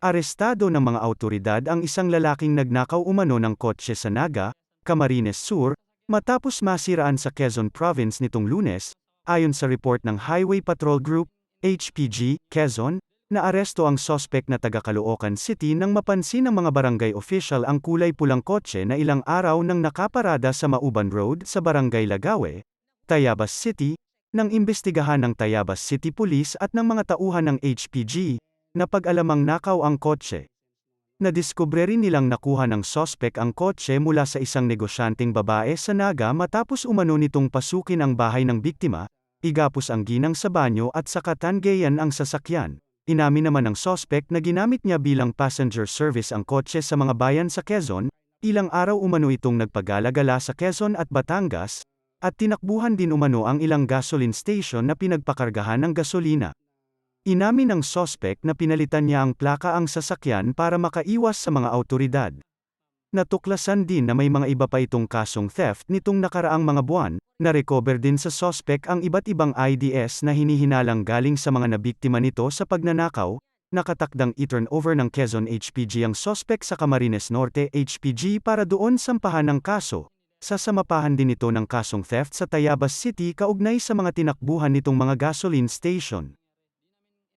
Arestado ng mga awtoridad ang isang lalaking nagnakaw umano ng kotse sa Naga, Camarines Sur, matapos masiraan sa Quezon Province nitong Lunes, ayon sa report ng Highway Patrol Group, HPG, Quezon, naaresto ang sospek na taga Caloocan City nang mapansin ng mga barangay official ang kulay pulang kotse na ilang araw nang nakaparada sa Mauban Road sa Barangay Lagawe, Tayabas City, nang imbestigahan ng Tayabas City Police at ng mga tauhan ng HPG, na pag-alamang nakaw ang kotse. Nadiskubre rin nilang nakuha ng sospek ang kotse mula sa isang negosyanteng babae sa Naga matapos umano nitong pasukin ang bahay ng biktima, igapos ang ginang sa banyo at saka tanggayan ang sasakyan. Inamin naman ng sospek na ginamit niya bilang passenger service ang kotse sa mga bayan sa Quezon, ilang araw umano itong nagpagala-gala sa Quezon at Batangas, at tinakbuhan din umano ang ilang gasoline station na pinagpakargahan ng gasolina. Inamin ng sospek na pinalitan niya ang plaka ang sasakyan para makaiwas sa mga awtoridad. Natuklasan din na may mga iba pa itong kasong theft nitong nakaraang mga buwan, na-recover din sa sospek ang iba't ibang IDs na hinihinalang galing sa mga nabiktima nito sa pagnanakaw, nakatakdang i-turn over ng Quezon HPG ang sospek sa Camarines Norte HPG para doon sampahan ng kaso. Sasamapahan din ito ng kasong theft sa Tayabas City kaugnay sa mga tinakbuhan nitong mga gasoline station.